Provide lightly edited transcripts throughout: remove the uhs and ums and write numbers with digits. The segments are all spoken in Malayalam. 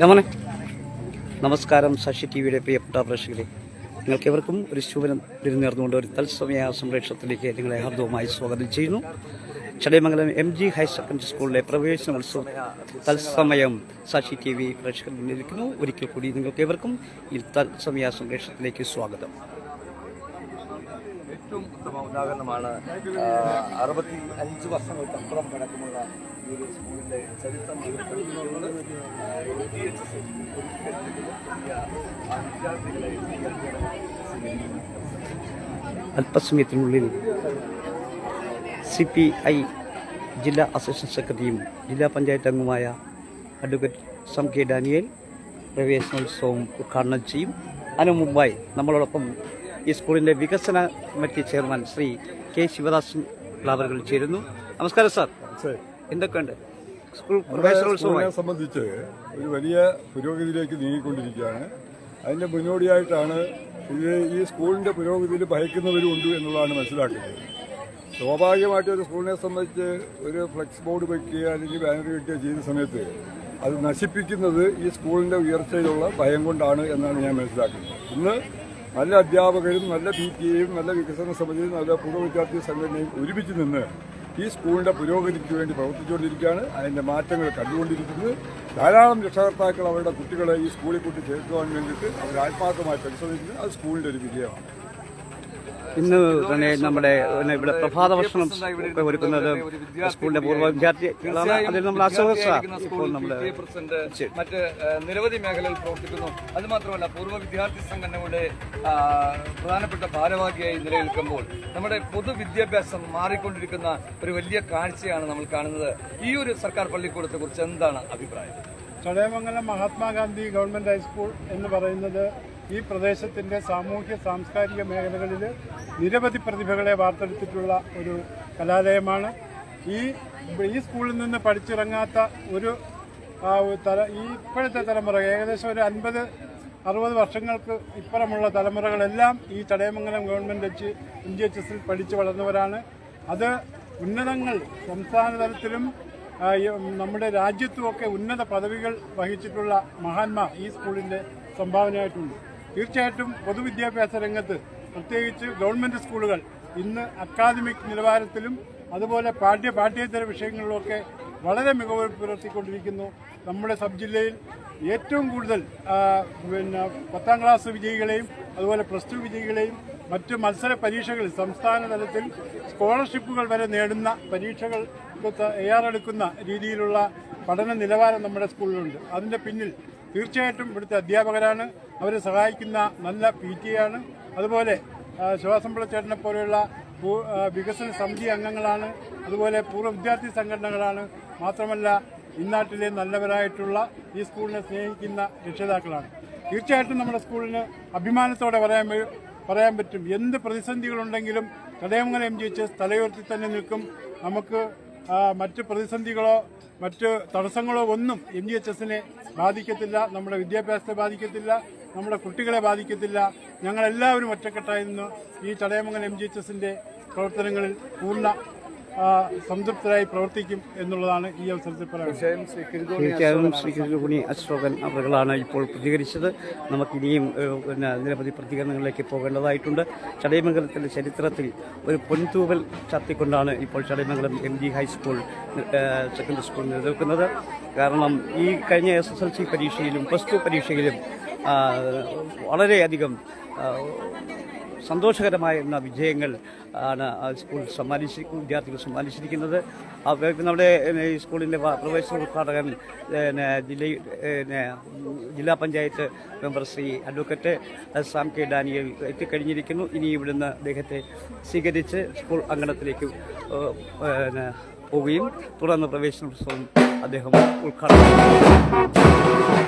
രമണെ നമസ്കാരം. സാക്ഷി ടി വിയുടെ പ്രിയപ്പെട്ട പ്രേക്ഷകരെ, നിങ്ങൾക്കെവർക്കും ഒരു ശുഭനം നേർന്നുകൊണ്ട് ഒരു തത്സമയ സംപ്രേഷണത്തിലേക്ക് നിങ്ങളെ ഹാർദവമായി സ്വാഗതം ചെയ്യുന്നു. ചടയമംഗലം MG ഹയർ സെക്കൻഡറി സ്കൂളിലെ പ്രവേശനോത്സവം തത്സമയം സാക്ഷി ടി വി പ്രേക്ഷകർ മുന്നിലിരിക്കുന്നു. ഒരിക്കൽ കൂടി നിങ്ങൾക്കെവർക്കും ഈ തത്സമയ സംപ്രേഷണത്തിലേക്ക് സ്വാഗതം. ഏറ്റവും ഉത്തമ ഉദാഹരണമാണ് 65 വർഷങ്ങൾക്കപ്പുറം പഴക്കമുള്ള ഈ ഒരു സ്കൂളിൻ്റെ ചരിത്രം അല്പസമയത്തിനുള്ളിൽ CPI ജില്ലാ അസിസ്റ്റന്റ് സെക്രട്ടറിയും ജില്ലാ പഞ്ചായത്ത് അംഗവുമായ അഡ്വക്കേറ്റ് സംകെ ഡാനിയേൽ പ്രവേശനോത്സവം ഉദ്ഘാടനം ചെയ്യും. അതിനു മുമ്പായി നമ്മളോടൊപ്പം ഈ സ്കൂളിൻ്റെ വികസന committee chairman Shri K. Sivadasan അവർ ചേരുന്നു. നമസ്കാരം സാർ. എന്തൊക്കെയുണ്ട് സ്കൂൾ പ്രവേശനോത്സവത്തെ സംബന്ധിച്ച് ഒരു വലിയ പുരോഗതിയിലേക്ക് നീങ്ങിക്കൊണ്ടിരിക്കുകയാണ്. അതിൻ്റെ മുന്നോടിയായിട്ടാണ് ഈ സ്കൂളിൻ്റെ പുരോഗതിയിൽ ഭയക്കുന്നവരുമുണ്ട് എന്നുള്ളതാണ് മനസ്സിലാക്കുന്നത്. സ്വാഭാവികമായിട്ട് ഒരു സ്കൂളിനെ സംബന്ധിച്ച് ഒരു ഫ്ലെക്സ് ബോർഡ് വയ്ക്കുക അല്ലെങ്കിൽ ബാനർ കെട്ടുക ചെയ്യുന്ന സമയത്ത് അത് നശിപ്പിക്കുന്നത് ഈ സ്കൂളിൻ്റെ ഉയർച്ചയിലുള്ള ഭയം കൊണ്ടാണ് എന്നാണ് ഞാൻ മനസ്സിലാക്കുന്നത്. ഇന്ന് നല്ല അധ്യാപകരും നല്ല PTA-യും നല്ല വികസന സമിതിയും നല്ല പൂർവ്വ വിദ്യാർത്ഥി സംഘടനയും ഒരുമിച്ച് നിന്ന് ഈ സ്കൂളിൻ്റെ പുരോഗതിക്ക് വേണ്ടി പ്രവർത്തിച്ചുകൊണ്ടിരിക്കുകയാണ്. അതിൻ്റെ മാറ്റങ്ങൾ കണ്ടുകൊണ്ടിരിക്കുന്നത്. ധാരാളം രക്ഷകർത്താക്കൾ അവരുടെ കുട്ടികളെ ഈ സ്കൂളിൽ കൊണ്ട് ചേർക്കുവാൻ വേണ്ടിയിട്ട് അവർ ആത്മാർത്ഥമായി പരിശ്രമിക്കുന്നത് അത് സ്കൂളിൻ്റെ ഒരു വിജയമാണ്. ഇന്ന് തന്നെ നമ്മുടെ ഇവിടെ പ്രഭാത ഭക്ഷണം ഒരുക്കുന്നത് സ്കൂളിന്റെ പൂർവ്വ വിദ്യാർത്ഥികളാണ്. അതിൽ നമ്മൾ മറ്റ് നിരവധി മേഖലയിൽ പ്രവർത്തിക്കുന്നു. അതുമാത്രമല്ല പൂർവ്വ വിദ്യാർത്ഥി സംഘടനകളുടെ പ്രധാനപ്പെട്ട ഭാരവാഹിയായി നിലനിൽക്കുമ്പോൾ നമ്മുടെ പൊതുവിദ്യാഭ്യാസം മാറിക്കൊണ്ടിരിക്കുന്ന ഒരു വലിയ കാഴ്ചയാണ് നമ്മൾ കാണുന്നത്. ഈ ഒരു സർക്കാർ പള്ളിക്കൂടത്തെ കുറിച്ച് എന്താണ് അഭിപ്രായം? ചടയമംഗലം മഹാത്മാഗാന്ധി ഗവൺമെൻറ് ഹൈസ്കൂൾ എന്ന് പറയുന്നത് ഈ പ്രദേശത്തിൻ്റെ സാമൂഹ്യ സാംസ്കാരിക മേഖലകളിൽ നിരവധി പ്രതിഭകളെ വാർത്തെടുത്തിട്ടുള്ള ഒരു കലാലയമാണ്. ഈ സ്കൂളിൽ നിന്ന് പഠിച്ചിറങ്ങാത്ത ഒരു ഇപ്പോഴത്തെ തലമുറ ഏകദേശം ഒരു 50-60 വർഷങ്ങൾക്ക് ഇപ്പുറമുള്ള തലമുറകളെല്ലാം ഈ ചടയമംഗലം ഗവൺമെൻറ് MGHSൽ പഠിച്ചു വളർന്നവരാണ്. അത് ഉന്നതങ്ങൾ സംസ്ഥാന തലത്തിലും നമ്മുടെ രാജ്യത്തുമൊക്കെ ഉന്നത പദവികൾ വഹിച്ചിട്ടുള്ള മഹാന്മാർ ഈ സ്കൂളിൻ്റെ സംഭാവനയായിട്ടുണ്ട്. തീർച്ചയായിട്ടും പൊതുവിദ്യാഭ്യാസ രംഗത്ത് പ്രത്യേകിച്ച് ഗവൺമെൻറ് സ്കൂളുകൾ ഇന്ന് അക്കാദമിക് നിലവാരത്തിലും അതുപോലെ പാഠ്യേതര വിഷയങ്ങളിലൊക്കെ വളരെ മികവ് പുലർത്തിക്കൊണ്ടിരിക്കുന്നു. നമ്മുടെ സബ് ജില്ലയിൽ ഏറ്റവും കൂടുതൽ 10ാം ക്ലാസ് വിജയികളെയും അതുപോലെ +2 വിജയികളെയും മറ്റ് മത്സര പരീക്ഷകളിൽ സംസ്ഥാന തലത്തിൽ സ്കോളർഷിപ്പുകൾ വരെ നേടുന്ന പരീക്ഷകൾ തയ്യാറെടുക്കുന്ന രീതിയിലുള്ള പഠന നിലവാരം നമ്മുടെ സ്കൂളിലുണ്ട്. അതിൻ്റെ പിന്നിൽ തീർച്ചയായിട്ടും ഇവിടുത്തെ അധ്യാപകരാണ്. അവരെ സഹായിക്കുന്ന നല്ല PTA-ആണ്. അതുപോലെ ശിവാസംപിള്ള പോലെയുള്ള വികസന സമിതി അംഗങ്ങളാണ്. അതുപോലെ പൂർവ്വ വിദ്യാർത്ഥി സംഘടനകളാണ്. മാത്രമല്ല ഇന്നാട്ടിലെ നല്ലവരായിട്ടുള്ള ഈ സ്കൂളിനെ സ്നേഹിക്കുന്ന രക്ഷിതാക്കളാണ്. തീർച്ചയായിട്ടും നമ്മുടെ സ്കൂളിന് അഭിമാനത്തോടെ പറയാൻ പറ്റും. എന്ത് പ്രതിസന്ധികളുണ്ടെങ്കിലും ചടയമംഗലം MGHS തലയുയർത്തി തന്നെ നിൽക്കും. നമുക്ക് മറ്റ് പ്രതിസന്ധികളോ മറ്റ് തടസ്സങ്ങളോ ഒന്നും MGHSനെ ബാധിക്കത്തില്ല. നമ്മുടെ വിദ്യാഭ്യാസത്തെ ബാധിക്കത്തില്ല. നമ്മുടെ കുട്ടികളെ ബാധിക്കത്തില്ല. ഞങ്ങളെല്ലാവരും ഒറ്റക്കെട്ടായി നിന്ന് ഈ ചടയമംഗലം MGHSന്റെ പ്രവർത്തനങ്ങളിൽ പൂർണ്ണ സംതൃപ്തരായി പ്രവർത്തിക്കും എന്നുള്ളതാണ് ഈ അവസരത്തിൽ പറയുന്നത്. തീർച്ചയായും ശ്രീ കിരുകുണി അശോകൻ അവர்களാണ് ഇപ്പോൾ പ്രതികരിച്ചത്. നമുക്കിനിയും നിരവധി പ്രതികരണങ്ങളിലേക്ക് പോകേണ്ടതായിട്ടുണ്ട്. ചടയമംഗലത്തിൻ്റെ ചരിത്രത്തിൽ ഒരു പൊൻതൂവൽ ചാർത്തിക്കൊണ്ടാണ് ഇപ്പോൾ Chadayamangalam MG high school secondary school നിലനിൽക്കുന്നത്. കാരണം ഈ കഴിഞ്ഞ SSLC പരീക്ഷയിലും +2 പരീക്ഷയിലും വളരെയധികം സന്തോഷകരമായ വിജയങ്ങൾ ആണ് സ്കൂൾ വിദ്യാർത്ഥികൾ സമ്മാനിച്ചിരിക്കുന്നത്. നമ്മുടെ ഈ സ്കൂളിൻ്റെ പ്രവേശന ഉദ്ഘാടകൻ ജില്ലാ പഞ്ചായത്ത് മെമ്പർ ശ്രീ അഡ്വക്കേറ്റ് സംകെ ഡാനിയേൽ എത്തിക്കഴിഞ്ഞിരിക്കുന്നു. ഇനി ഇവിടുന്ന് അദ്ദേഹത്തെ സ്വീകരിച്ച് സ്കൂൾ അങ്കണത്തിലേക്ക് പോവുകയും തുടർന്ന് പ്രവേശനോത്സവം അദ്ദേഹം ഉദ്ഘാടനം ചെയ്യും.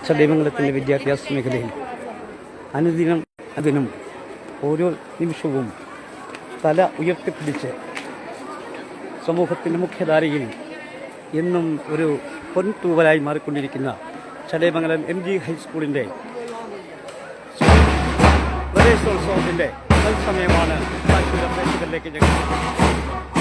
ചടയമംഗലത്തിൻ്റെ വിദ്യാഭ്യാസ മേഖലയിൽ അതിനും ഓരോ നിമിഷവും തല ഉയർത്തിപ്പിടിച്ച് സമൂഹത്തിൻ്റെ മുഖ്യധാരയിൽ എന്നും ഒരു പൊൻതൂവലായി മാറിക്കൊണ്ടിരിക്കുന്ന ചടയമംഗലം MG ഹൈസ്കൂളിൻ്റെ പ്രവേശനോത്സവത്തിൻ്റെ തത്സമയമാണ് പ്രേക്ഷകരിലേക്ക് ഞങ്ങൾ